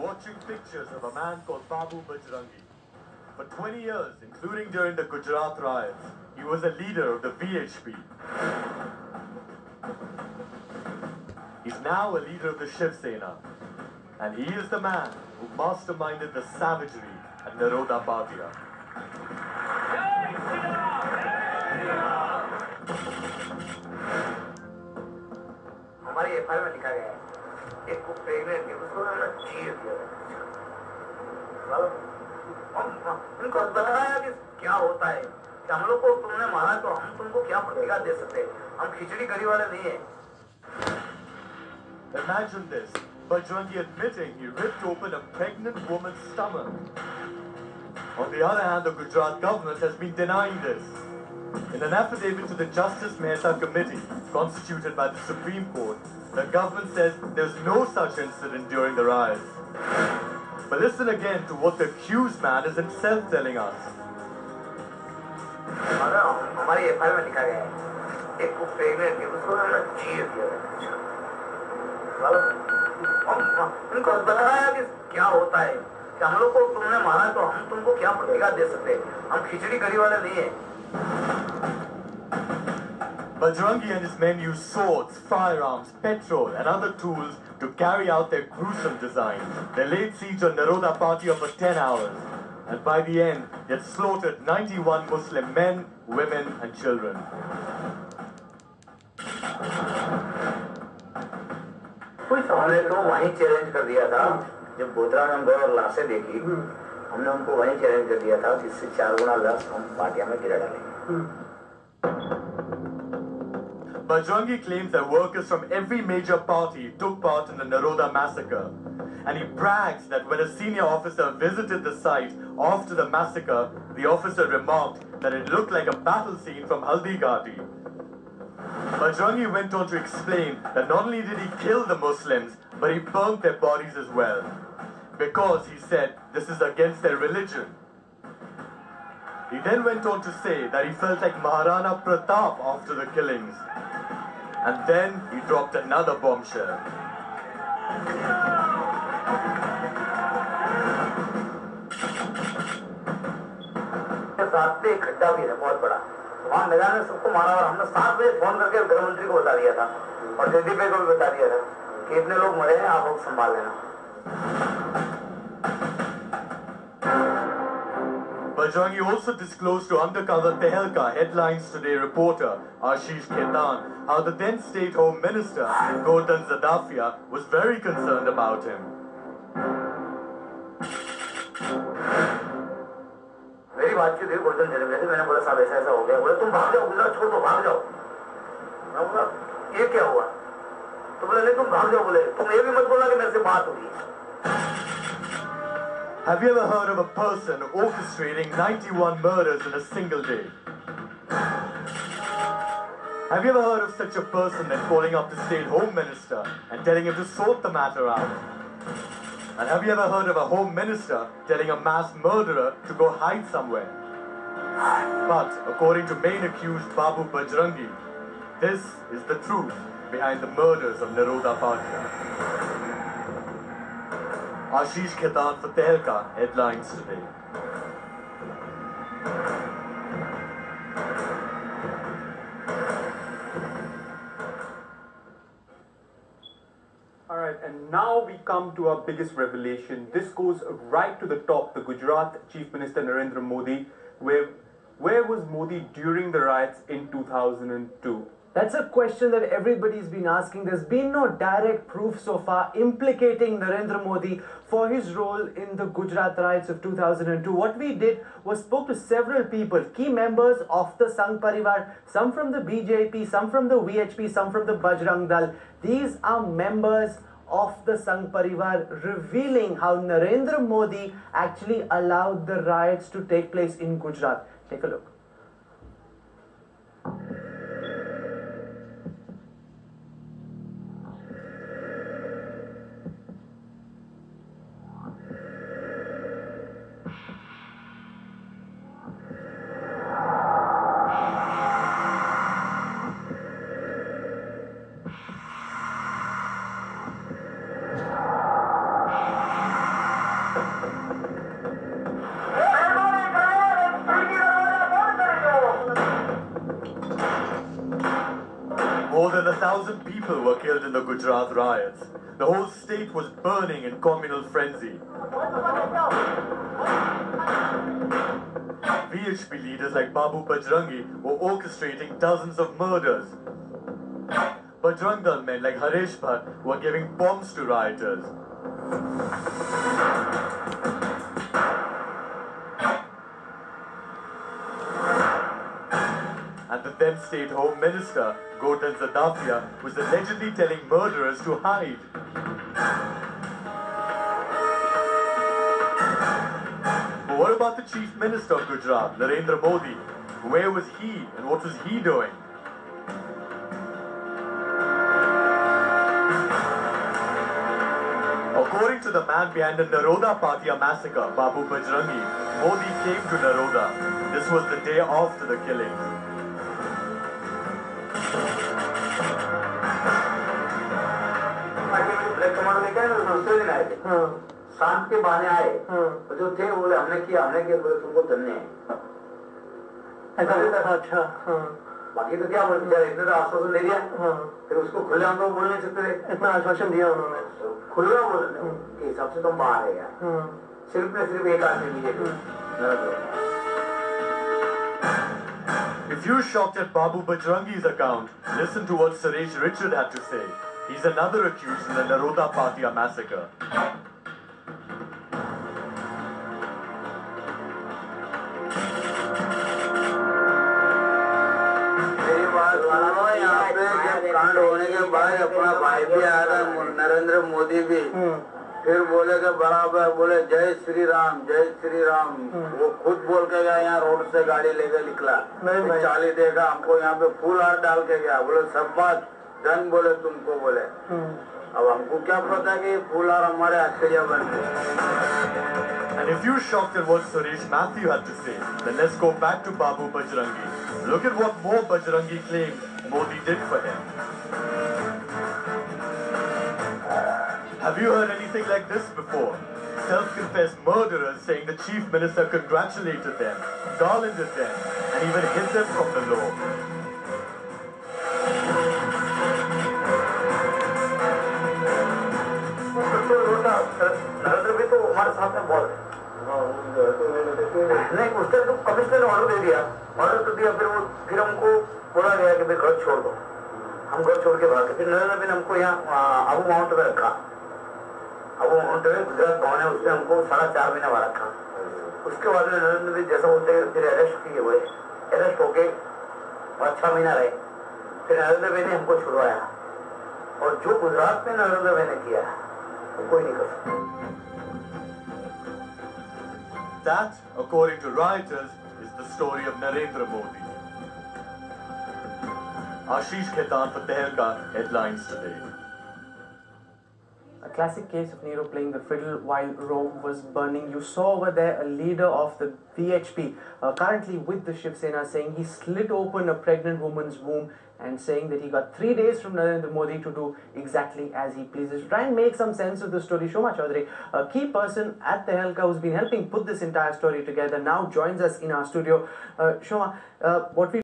watching pictures of a man called Babu Bajrangi. For 20 years, including during the Gujarat riots, he was a leader of the VHP. He's now a leader of the Shiv Sena, and he is the man who masterminded the savagery at Naroda Patia. हमारी FIR में लिखा गया है एक को pregnant है उसको हमने चीर दिया उनको बताया कि क्या होता है कि हम लोग को तुमने मारा तो हम तुमको क्या प्रतिकार दे सकते हैं हम खिचड़ी करी वाले नहीं है. Imagine this, Bajrangi admitting he ripped open a pregnant woman's stomach. On the other hand, the Gujarat government has been denying this. In an affidavit to the Justice Mehta Committee, constituted by the Supreme Court, the government says there's no such incident during the riots. But listen again to what the accused man is himself telling us. हमारी FIR में लिखा गया है एक को pregnant है उसको हमने चीर दिया उनको बताया कि क्या होता है कि हम लोग को तुमने मारा तो हम तुमको क्या प्रतिकार दे सकते हैं हम खिचड़ी करी वाले नहीं है. Bajrangi and his men used swords, firearms, petrol and other tools to carry out their gruesome design. They laid siege on Naroda Patia for 10 hours. And by the end, they had slaughtered 91 Muslim men, women and children. हमने तो वहीं challenge कर दिया था जब बोतरा में हम गए और लाशें देखी हमने उनको वहीं चैलेंज कर दिया था कि इससे 4 गुना लाश हम पाटिया में गिरा डालेंगे. Bajrangi claims that workers from every major party took part in the Naroda massacre. And he brags that when a senior officer visited the site after the massacre, the officer remarked that it looked like a battle scene from Haldighati. Bajrangi went on to explain that not only did he kill the Muslims, but he burnt their bodies as well. Because, he said, this is against their religion. He then went on to say that he felt like Maharana Pratap after the killings. And then he dropped another bombshell. रास्ते खड्डा भी है बहुत बड़ा वहाँ मैदान में सबको मारा और हमने 7 बजे फोन करके गृह मंत्री को बता दिया था और जगदीप भाई को भी बता दिया था कि इतने लोग मरे हैं आप लोग संभाल लेना. Bajrangi also disclosed to undercover Tehelka Headlines Today reporter Ashish Khaitan how the then State Home Minister Gordon Zadafia was very concerned about him. मेरी बातचीत हुई गोल्डन जलेबी से मैंने बोला साहब ऐसा ऐसा हो गया बोले तुम भाग जाओ गुजरात छोड़ दो भाग जाओ. मैं बोला ये क्या हुआ तो बोले नहीं तुम भाग जाओ बोले तुम ये भी मत बोलना कि मेरे से बात हुई. Have you ever heard of a person orchestrating 91 murders in a single day? Have you ever heard of such a person then calling up the State Home Minister and telling him to sort the matter out? And have you ever heard of a Home Minister telling a mass murderer to go hide somewhere? But according to main accused Babu Bajrangi, this is the truth behind the murders of Naroda Patia. Ashish Khaitan for Tehelka Headlines Today. Alright, and now we come to our biggest revelation. This goes right to the top, the Gujarat Chief Minister Narendra Modi. Where was Modi during the riots in 2002? That's a question that everybody's been asking. There's been no direct proof so far implicating Narendra Modi for his role in the Gujarat riots of 2002. What we did was spoke to several people, key members of the Sangh Parivar, some from the BJP, some from the VHP, some from the Bajrang Dal. These are members of the Sangh Parivar revealing how Narendra Modi actually allowed the riots to take place in Gujarat. Take a look. 1,000 people were killed in the Gujarat riots. The whole state was burning in communal frenzy. VHP leaders like Babu Bajrangi were orchestrating dozens of murders. Bajrang Dal men like Harish Bhatt were giving bombs to rioters. And the then State Home Minister, Gordon Zadafia, was allegedly telling murderers to hide. But what about the Chief Minister of Gujarat, Narendra Modi? Where was he and what was he doing? According to the man behind the Naroda Patia massacre, Babu Bajrangi, Modi came to Naroda. This was the day after the killings. शांत के बहाने आए जो थे बोले हमने किया बोले तुमको धन्य है। अच्छा बाकी तो क्या बोलते यार, इतने तो आश्वासन दे दिया, फिर उसको खुले हम लोग बोल नहीं सकते थे। इतना आश्वासन दिया उन्होंने, खुला बोल के हिसाब से तुम बाहर है यार। सिर्फ ने सिर्फ एक आदमी लीजिए। If you're shocked at Babu Bajrangi's account, listen to what Suresh Richard had to say. He's another accused in the Naroda Patia massacre. यहाँ पे जब कांड होने के बाद अपना भाई भी आया था नरेंद्र मोदी भी, फिर बोले के बराबर बोले जय श्री राम जय श्री राम। वो खुद बोल के गया, यहाँ रोड से गाड़ी लेकर निकला, चाली देगा हमको, यहाँ पे फूल हार डाल के गया, बोले सब बात धन बोले तुमको बोले। अब हमको क्या पता कि फूल हार हमारे आश्चर्य बन गए। And if you're shocked at what Suresh Matthew had to say, then let's go back to Babu Bajrangi. Look at what more Bajrangi claimed Modi did for him. Have you heard anything like this before? Self-confessed murderers saying the chief minister congratulated them, garlanded them, and even hid them from the law. Narendra भी तो हमारे साथ में बहुत नहीं, उस time तो commissioner ने ऑर्डर दे दिया, ऑर्डर तो दिया, फिर हमको बोला गया कि भाई घर छोड़ दो, हम घर छोड़ के भागे। फिर नरेंद्र भी ने हमको यहाँ आबू माउंट में रखा, आबू माउंट में गुजरात भवन है, उसने हमको 4.5 महीना वहां रखा। उसके बाद में नरेंद्र भी जैसा बोलते फिर अरेस्ट किए हुए, अरेस्ट होके 6 महीना रहे, फिर नरेंद्र भाई ने हमको छुड़वाया। और जो गुजरात में नरेंद्र भाई ने किया वो कोई नहीं कर सकता। That, according to rioters, is the story of Narendra Modi. Ashish Khaitan for Tehelka headlines today. A classic case of Nero playing the fiddle while Rome was burning. You saw over there a leader of the VHP, currently with the Shiv Sena, saying he slit open a pregnant woman's womb and saying that he got 3 days from Narendra Modi to do exactly as he pleases. Try and make some sense of the story. Shoma Chaudhary, a key person at Tehelka who's been helping put this entire story together, now joins us in our studio. Shoma, what we